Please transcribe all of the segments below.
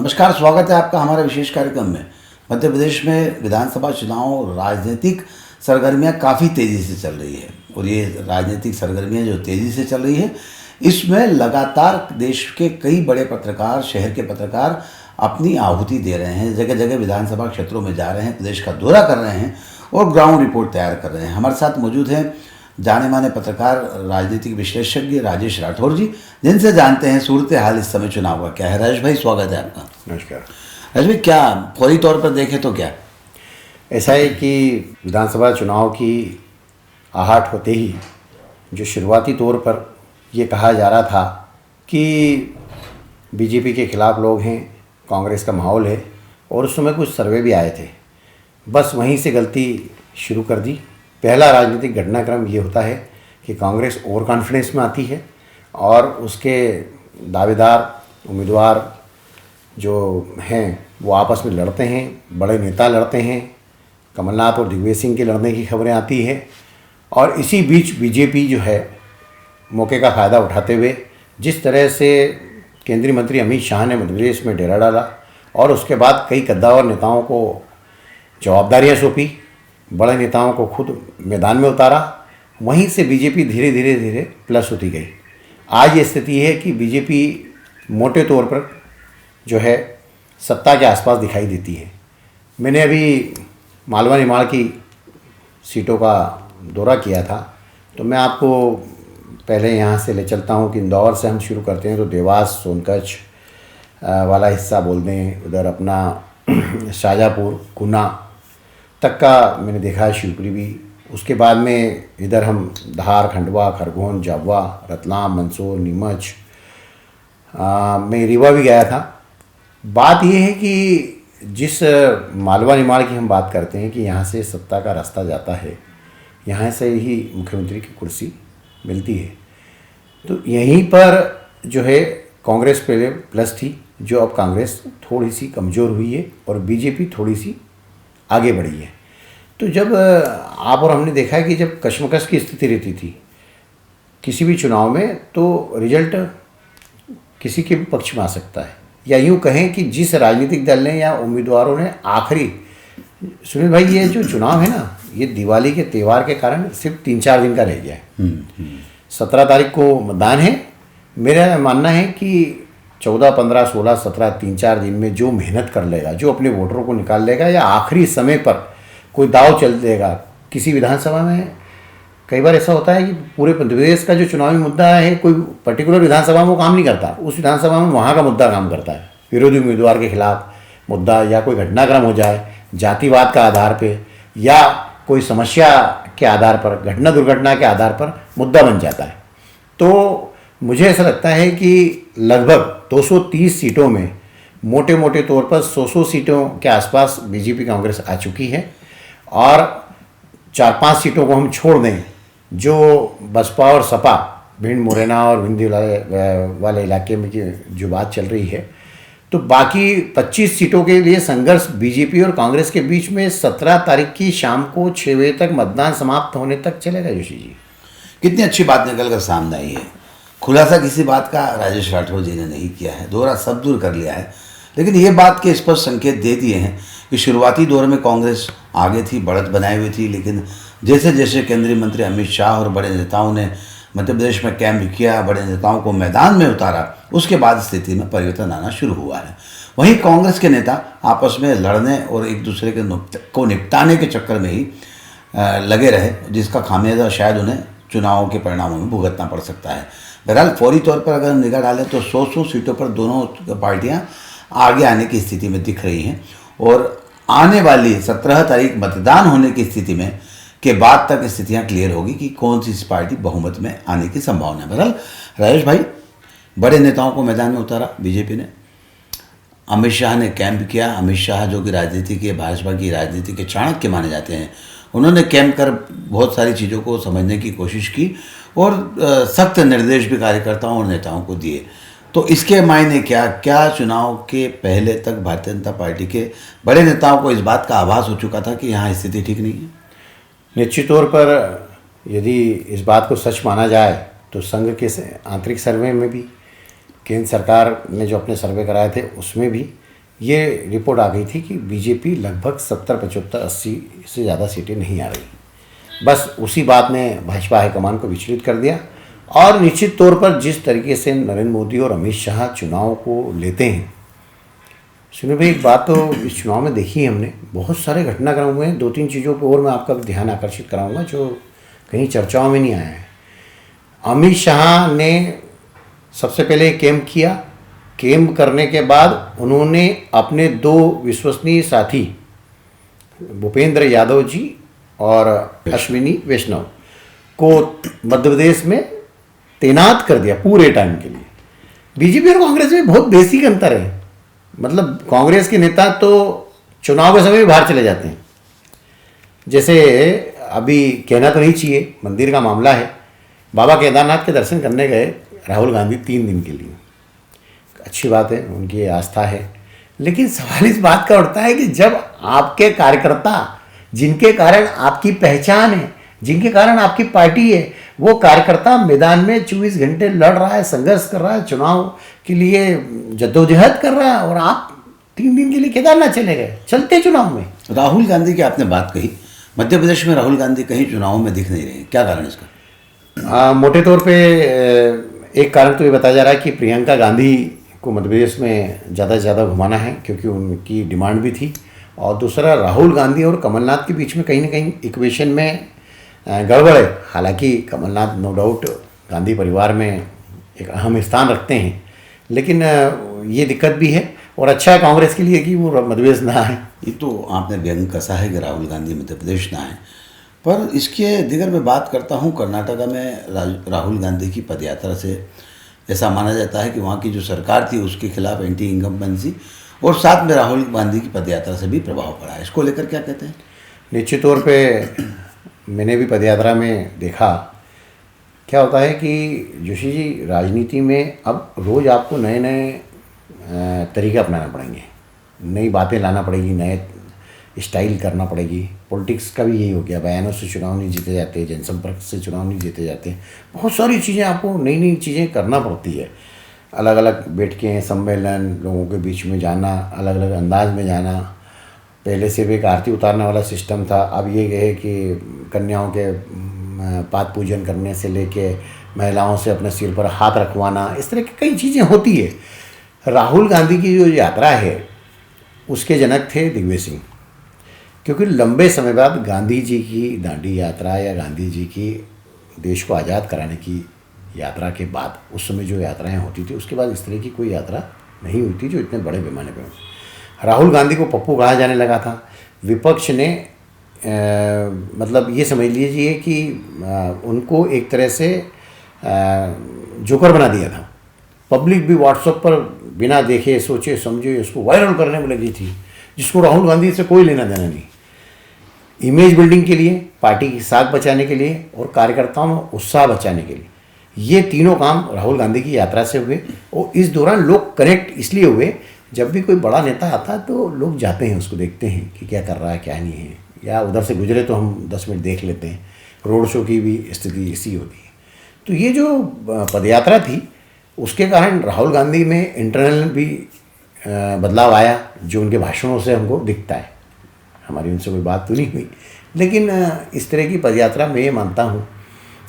नमस्कार, स्वागत है आपका हमारे विशेष कार्यक्रम में। मध्य प्रदेश में विधानसभा चुनाव राजनीतिक सरगर्मियां काफ़ी तेज़ी से चल रही है और ये राजनीतिक सरगर्मियां जो तेज़ी से चल रही है इसमें लगातार देश के कई बड़े पत्रकार, शहर के पत्रकार अपनी आहुति दे रहे हैं, जगह जगह विधानसभा क्षेत्रों में जा रहे हैं, प्रदेश का दौरा कर रहे हैं और ग्राउंड रिपोर्ट तैयार कर रहे हैं। हमारे साथ मौजूद हैं जाने माने पत्रकार, राजनीतिक विश्लेषज्ञ राजेश राठौर जी, जिनसे जानते हैं सूरत हाल इस समय चुनाव का क्या है। राजेश भाई, स्वागत है आपका। नमस्कार। राजेश भाई, क्या फौरी तौर पर देखें तो क्या ऐसा है कि विधानसभा चुनाव की आहट होते ही जो शुरुआती तौर पर ये कहा जा रहा था कि बीजेपी के खिलाफ लोग हैं, कांग्रेस का माहौल है, और उस समय कुछ सर्वे भी आए थे, बस वहीं से गलती शुरू कर दी। पहला राजनीतिक घटनाक्रम ये होता है कि कांग्रेस ओवर कॉन्फिडेंस में आती है और उसके दावेदार उम्मीदवार जो हैं वो आपस में लड़ते हैं, बड़े नेता लड़ते हैं, कमलनाथ और दिग्विजय सिंह के लड़ने की खबरें आती है। और इसी बीच बीजेपी जो है मौके का फ़ायदा उठाते हुए जिस तरह से केंद्रीय मंत्री अमित शाह ने मध्य प्रदेश में डेरा डाला और उसके बाद कई कद्दावर नेताओं को जवाबदारियां सौंपी, बड़े नेताओं को खुद मैदान में उतारा, वहीं से बीजेपी धीरे धीरे प्लस होती गई। आज ये स्थिति है कि बीजेपी मोटे तौर पर जो है सत्ता के आसपास दिखाई देती है। मैंने अभी मालवा निमाड़ की सीटों का दौरा किया था, तो मैं आपको पहले यहाँ से ले चलता हूँ कि इंदौर से हम शुरू करते हैं तो देवास, सोनकच्छ वाला हिस्सा बोल दें, उधर अपना शाजापुर, गुना तक का मैंने देखा है, शिवपुरी भी। उसके बाद में इधर हम धार, खंडवा, खरगोन, जाबवा, रतलाम, मंदसौर, नीमच, मैं रीवा भी गया था। बात यह है कि जिस मालवा निमाड़ की हम बात करते हैं कि यहाँ से सत्ता का रास्ता जाता है, यहाँ से ही मुख्यमंत्री की कुर्सी मिलती है, तो यहीं पर जो है कांग्रेस पहले प्लस थी, जो अब कांग्रेस थोड़ी सी कमज़ोर हुई है और बीजेपी थोड़ी सी आगे बढ़ी है। तो जब आप और हमने देखा है कि जब कशमकश की स्थिति रहती थी किसी भी चुनाव में, तो रिजल्ट किसी के भी पक्ष में आ सकता है, या यूँ कहें कि जिस राजनीतिक दल ने या उम्मीदवारों ने आखिरी, सुनील भाई, ये जो चुनाव है ना, ये दिवाली के त्यौहार के कारण सिर्फ 3-4 दिन का रह गया है। 17 तारीख को मतदान है। मेरा मानना है कि 14, 15, 16, 17, 3-4 दिन में जो मेहनत कर लेगा, जो अपने वोटरों को निकाल लेगा, या आखिरी समय पर कोई दाव चल देगा किसी विधानसभा में। कई बार ऐसा होता है कि पूरे मध्य प्रदेश का जो चुनावी मुद्दा है, कोई पर्टिकुलर विधानसभा में वो काम नहीं करता, उस विधानसभा में वहाँ का मुद्दा काम करता है। विरोधी उम्मीदवार के खिलाफ मुद्दा, या कोई घटनाक्रम हो जाए जातिवाद का आधार पे, या कोई समस्या के आधार पर, घटना दुर्घटना के आधार पर मुद्दा बन जाता है। तो मुझे ऐसा लगता है कि लगभग 230 सीटों में मोटे मोटे तौर पर 100 सीटों के आसपास बीजेपी कांग्रेस आ चुकी है, और 4-5 सीटों को हम छोड़ दें जो बसपा और सपा, भिंड, मुरैना और विंध्य वाले इलाके में जो बात चल रही है, तो बाकी 25 सीटों के लिए संघर्ष बीजेपी और कांग्रेस के बीच में 17 तारीख की शाम को 6 बजे तक मतदान समाप्त होने तक चलेगा। जोशी जी, कितनी अच्छी बात निकल कर सामने आई है। खुलासा किसी बात का राजेश राठौर जी ने नहीं किया है, दोहरा सब दूर कर लिया है, लेकिन ये बात के स्पष्ट संकेत दे दिए हैं कि शुरुआती दौर में कांग्रेस आगे थी, बढ़त बनाई हुई थी, लेकिन जैसे जैसे केंद्रीय मंत्री अमित शाह और बड़े नेताओं ने मध्य प्रदेश में कैंप किया, बड़े नेताओं को मैदान में उतारा, उसके बाद स्थिति में परिवर्तन आना शुरू हुआ है। वहीं कांग्रेस के नेता आपस में लड़ने और एक दूसरे को निपटाने के चक्कर में ही लगे रहे, जिसका खामियाजा शायद उन्हें चुनावों के परिणामों में भुगतना पड़ सकता है। बहरहाल फौरी तौर पर अगर निगाह डालें तो 100 सीटों पर दोनों पार्टियां आगे आने की स्थिति में दिख रही हैं, और आने वाली 17 तारीख मतदान होने की स्थिति में के बाद तक स्थितियां क्लियर होगी कि कौन सी पार्टी बहुमत में आने की संभावना है। बहरहाल राजेश भाई, बड़े नेताओं को मैदान में उतारा बीजेपी ने, अमित शाह ने कैंप किया। अमित शाह जो कि राजनीति के, भाजपा की राजनीति के चाणक्य माने जाते हैं, उन्होंने कैंप कर बहुत सारी चीज़ों को समझने की कोशिश की और सख्त निर्देश भी कार्यकर्ताओं और नेताओं को दिए। तो इसके मायने क्या चुनाव के पहले तक भारतीय जनता पार्टी के बड़े नेताओं को इस बात का आभास हो चुका था कि यहाँ स्थिति ठीक नहीं है? निश्चित तौर पर यदि इस बात को सच माना जाए तो संघ के आंतरिक सर्वे में भी, केंद्र सरकार ने जो अपने सर्वे कराए थे उसमें भी ये रिपोर्ट आ गई थी कि बीजेपी लगभग 70, 75, 80 से ज़्यादा सीटें नहीं आ रही। बस उसी बात ने भाजपा हाईकमान को विचलित कर दिया। और निश्चित तौर पर जिस तरीके से नरेंद्र मोदी और अमित शाह चुनाव को लेते हैं, सुनिए भाई, एक बात तो इस चुनाव में देखी है हमने, बहुत सारे घटनाक्रम हुए हैं। 2-3 चीज़ों पर और मैं आपका ध्यान आकर्षित कराऊंगा जो कहीं चर्चाओं में नहीं आया है। अमित शाह ने सबसे पहले कैंप किया। कैंप करने के बाद उन्होंने अपने 2 विश्वसनीय साथी भूपेंद्र यादव जी और अश्विनी वैष्णव को मध्य प्रदेश में तैनात कर दिया पूरे टाइम के लिए। बीजेपी और कांग्रेस में बहुत बेसिक अंतर है। मतलब कांग्रेस के नेता तो चुनाव के समय भी बाहर चले जाते हैं। जैसे अभी कहना तो नहीं चाहिए, मंदिर का मामला है, बाबा केदारनाथ के दर्शन करने गए राहुल गांधी 3 दिन के लिए। अच्छी बात है, उनकी आस्था है, लेकिन सवाल इस बात का उठता है कि जब आपके कार्यकर्ता, जिनके कारण आपकी पहचान है, जिनके कारण आपकी पार्टी है, वो कार्यकर्ता मैदान में 24 घंटे लड़ रहा है, संघर्ष कर रहा है, चुनाव के लिए जद्दोजहद कर रहा है, और आप 3 दिन के लिए केदारनाथ चले गए चलते चुनाव में। राहुल गांधी की आपने बात कही, मध्य प्रदेश में राहुल गांधी कहीं चुनावों में दिख नहीं रहे, क्या कारण इसका? मोटे तौर पे एक कारण तो ये बताया जा रहा है कि प्रियंका गांधी को मध्य प्रदेश में ज़्यादा से ज़्यादा घुमाना है, क्योंकि उनकी डिमांड भी थी। और दूसरा, राहुल गांधी और कमलनाथ के बीच में कहीं ना कहीं इक्वेशन में गड़बड़ है। हालांकि कमलनाथ नो डाउट गांधी परिवार में एक अहम स्थान रखते हैं, लेकिन ये दिक्कत भी है। और अच्छा है कांग्रेस के लिए कि वो मध्य प्रदेश ना आए। ये तो आपने व्यंग कसा है कि राहुल गांधी मध्य प्रदेश ना आए, पर इसके दिगर मैं बात करता हूँ कर्नाटका में राहुल गांधी की पदयात्रा से ऐसा माना जाता है कि वहाँ की जो सरकार थी उसके खिलाफ एंटी इनकम्बेंसी और साथ में राहुल गांधी की पदयात्रा से भी प्रभाव पड़ा है। इसको लेकर क्या कहते हैं? निश्चित तौर पे मैंने भी पदयात्रा में देखा क्या होता है कि जोशी जी, राजनीति में अब रोज़ आपको नए नए तरीके अपनाना पड़ेंगे, नई बातें लाना पड़ेगी, नए स्टाइल करना पड़ेगी। पॉलिटिक्स का भी यही हो गया, बयानों से चुनाव नहीं जीते जाते, जनसंपर्क से चुनाव नहीं जीते जाते। बहुत सारी चीज़ें आपको नई नई चीज़ें करना पड़ती है। अलग अलग बैठकें, सम्मेलन, लोगों के बीच में जाना, अलग अलग अंदाज में जाना। पहले से भी एक आरती उतारने वाला सिस्टम था, अब ये है कि कन्याओं के पाद पूजन करने से लेके महिलाओं से अपने सिर पर हाथ रखवाना, इस तरह की कई चीज़ें होती है। राहुल गांधी की जो यात्रा है उसके जनक थे दिग्विजय सिंह, क्योंकि लंबे समय बाद गांधी जी की दांडी यात्रा या गांधी जी की देश को आज़ाद कराने की यात्रा के बाद, उस समय जो यात्राएं होती थी उसके बाद इस तरह की कोई यात्रा नहीं हुई थी जो इतने बड़े पैमाने पर। राहुल गांधी को पप्पू कहा जाने लगा था। विपक्ष ने मतलब ये समझ लीजिए कि उनको एक तरह से जोकर बना दिया था। पब्लिक भी व्हाट्सएप पर बिना देखे सोचे समझे उसको वायरल करने में लगी थी, जिसको राहुल गांधी से कोई लेना देना नहीं। इमेज बिल्डिंग के लिए, पार्टी की साख बचाने के लिए और कार्यकर्ताओं में उत्साह बचाने के लिए, ये तीनों काम राहुल गांधी की यात्रा से हुए। और इस दौरान लोग कनेक्ट इसलिए हुए, जब भी कोई बड़ा नेता आता तो लोग जाते हैं, उसको देखते हैं कि क्या कर रहा है क्या नहीं है, या उधर से गुजरे तो हम 10 मिनट देख लेते हैं। रोड शो की भी स्थिति इसी होती है। तो ये जो पदयात्रा थी उसके कारण राहुल गांधी में इंटरनल भी बदलाव आया, जो उनके भाषणों से हमको दिखता है। हमारी उनसे कोई बात तो नहीं हुई, लेकिन इस तरह की पदयात्रा मैं ये मानता हूँ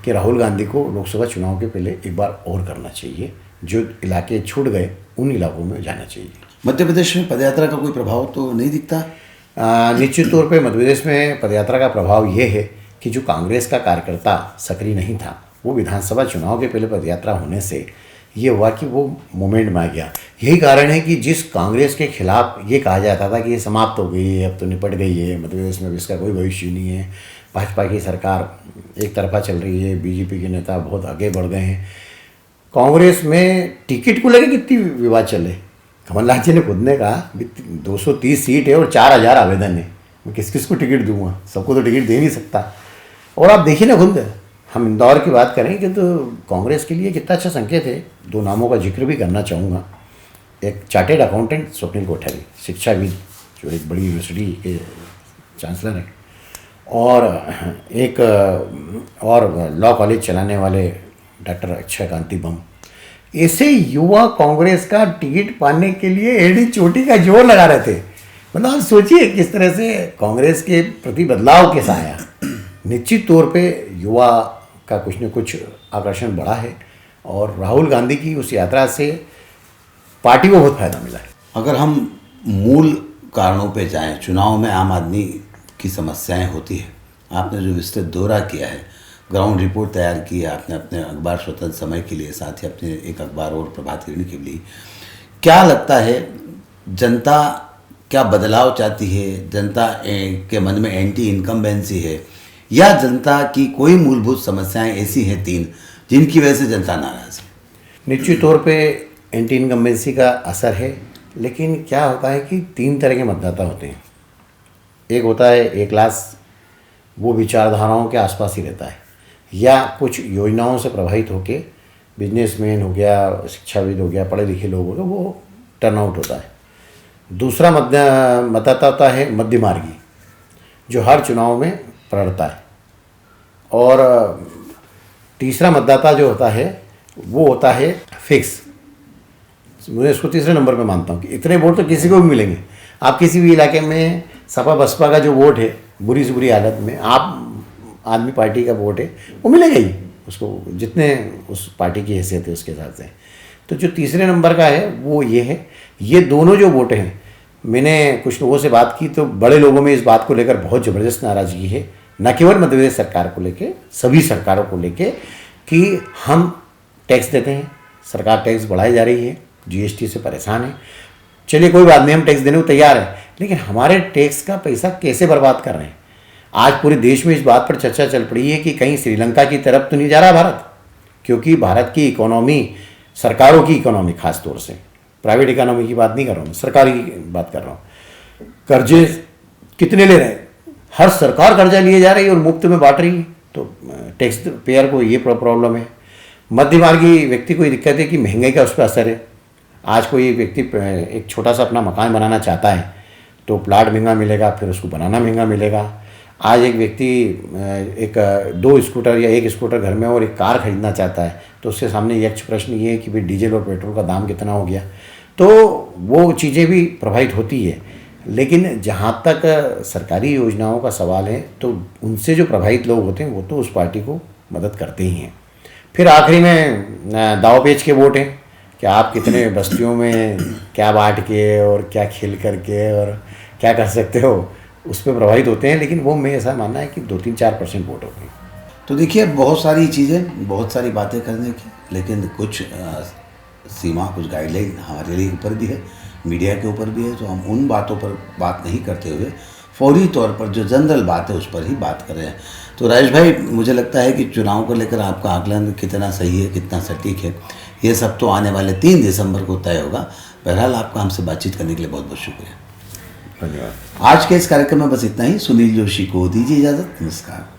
कि राहुल गांधी को लोकसभा चुनाव के पहले एक बार और करना चाहिए। जो इलाके छूट गए उन इलाकों में जाना चाहिए। मध्य प्रदेश में पदयात्रा का कोई प्रभाव तो नहीं दिखता? निश्चित तौर पे मध्य प्रदेश में पदयात्रा का प्रभाव ये है कि जो कांग्रेस का कार्यकर्ता सक्रिय नहीं था, वो विधानसभा चुनाव के पहले पदयात्रा होने से ये हुआ कि वो मूवमेंट में आ गया। यही कारण है कि जिस कांग्रेस के खिलाफ ये कहा जाता था कि ये समाप्त हो गई है, अब तो निपट गई है, मध्य प्रदेश में इसका कोई भविष्य नहीं है, भाजपा की सरकार एक तरफा चल रही है, बीजेपी के नेता बहुत आगे बढ़ गए हैं। कांग्रेस में टिकट को लेकर कितनी विवाद चले। कमलनाथ जी ने खुद ने कहा 230 सीट है और 4000 आवेदन है, मैं किस किस को टिकट दूंगा, सबको तो टिकट दे नहीं सकता। और आप देखिए ना खुद, हम इंदौर की बात करें कि तो कांग्रेस के लिए कितना अच्छा संकेत है। 2 नामों का जिक्र भी करना चाहूँगा। एक चार्टेड अकाउंटेंट स्वप्निल कोठारी, शिक्षाविद जो एक बड़ी यूनिवर्सिटी के चांसलर हैं, और एक और लॉ कॉलेज चलाने वाले डॉक्टर अक्षय कांति बम। ऐसे युवा कांग्रेस का टिकट पाने के लिए एड़ी चोटी का जोर लगा रहे थे। मतलब आप सोचिए किस तरह से कांग्रेस के प्रति बदलाव कैसा आया। निश्चित तौर पे युवा का कुछ न कुछ आकर्षण बढ़ा है और राहुल गांधी की उस यात्रा से पार्टी को बहुत फायदा मिला है। अगर हम मूल कारणों पे जाएं, चुनाव में आम आदमी की समस्याएं होती है। आपने जो विस्तृत दौरा किया है, ग्राउंड रिपोर्ट तैयार की है आपने अपने अखबार स्वतंत्र समय के लिए, साथ ही अपने एक अखबार और प्रभात खबर के लिए, क्या लगता है जनता क्या बदलाव चाहती है? जनता के मन में एंटी इनकम्बेंसी है या जनता की कोई मूलभूत समस्याएं ऐसी हैं तीन जिनकी वजह से जनता नाराज है? निश्चित तौर पे एंटी इनकम्बेंसी का असर है, लेकिन क्या होता है कि तीन तरह के मतदाता होते हैं। एक होता है ए क्लास, वो विचारधाराओं के आसपास ही रहता है या कुछ योजनाओं से प्रभावित होके बिजनेसमैन हो गया, शिक्षाविद हो गया, पढ़े लिखे लोग हो गए, वो टर्नआउट होता है। दूसरा मतदाता होता है मध्य मार्गी, जो हर चुनाव में पड़ता है। और तीसरा मतदाता जो होता है वो होता है फिक्स। मैं इसको तीसरे नंबर पे मानता हूँ कि इतने वोट तो किसी को भी मिलेंगे। आप किसी भी इलाके में सपा बसपा का जो वोट है बुरी से बुरी हालत में, आप आदमी पार्टी का वोट है वो मिलेगा ही उसको, जितने उस पार्टी की हैसियत है उसके हिसाब से। तो जो तीसरे नंबर का है वो ये है। ये दोनों जो वोट हैं, मैंने कुछ लोगों से बात की तो बड़े लोगों में इस बात को लेकर बहुत ज़बरदस्त नाराज़गी है, न केवल मध्य प्रदेश सरकार को लेके, सभी सरकारों को लेके, कि हम टैक्स देते हैं, सरकार टैक्स बढ़ाई जा रही है, जीएसटी से परेशान है। चलिए कोई बात नहीं, हम टैक्स देने को तैयार हैं, लेकिन हमारे टैक्स का पैसा कैसे बर्बाद कर रहे हैं? आज पूरे देश में इस बात पर चर्चा चल पड़ी है कि कहीं श्रीलंका की तरफ तो नहीं जा रहा भारत, क्योंकि भारत की इकोनॉमी, सरकारों की इकोनॉमी, खास तौर से प्राइवेट इकोनॉमी की बात नहीं कर रहा हूँ, सरकारी की बात कर रहा हूँ। कर्जे कितने ले रहे हैं? हर सरकार कर्जा लिए जा रही है और मुफ्त में बांट रही है, तो टैक्स पेयर को ये प्रॉब्लम है। मध्यमार्गी व्यक्ति को ये दिक्कत है कि महंगाई का उस पर असर है। आज कोई व्यक्ति एक छोटा सा अपना मकान बनाना चाहता है तो प्लाट महंगा मिलेगा, फिर उसको बनाना महंगा मिलेगा। आज एक व्यक्ति एक दो स्कूटर या एक स्कूटर घर में और एक कार खरीदना चाहता है तो उसके सामने यक्ष प्रश्न ये है कि भाई डीजल और पेट्रोल का दाम कितना हो गया। तो वो चीज़ें भी प्रभावित होती है। लेकिन जहाँ तक सरकारी योजनाओं का सवाल है तो उनसे जो प्रभावित लोग होते हैं वो तो उस पार्टी को मदद करते ही हैं। फिर आखिरी में दाव पेच के वोट हैं कि आप कितने बस्तियों में क्या बांट के और क्या खेल करके और क्या कर सकते हो, उस पर प्रभावित होते हैं। लेकिन वो मैं ऐसा मानना है कि 2-3-4% वोट होते हैं। तो देखिए, बहुत सारी चीज़ें, बहुत सारी बातें करने की, लेकिन कुछ सीमा, कुछ गाइडलाइन हमारे लिए ऊपर भी है, मीडिया के ऊपर भी है। तो हम उन बातों पर बात नहीं करते हुए फौरी तौर पर जो जनरल बात है उस पर ही बात कर रहे हैं। तो राजेश भाई, मुझे लगता है कि चुनाव को लेकर आपका आकलन कितना सही है, कितना सटीक है, ये सब तो आने वाले 3 दिसंबर को तय होगा। बहरहाल, आपका हमसे बातचीत करने के लिए बहुत बहुत शुक्रिया। धन्यवाद। आज के इस कार्यक्रम में बस इतना ही। सुनील जोशी को दीजिए इजाज़त। नमस्कार।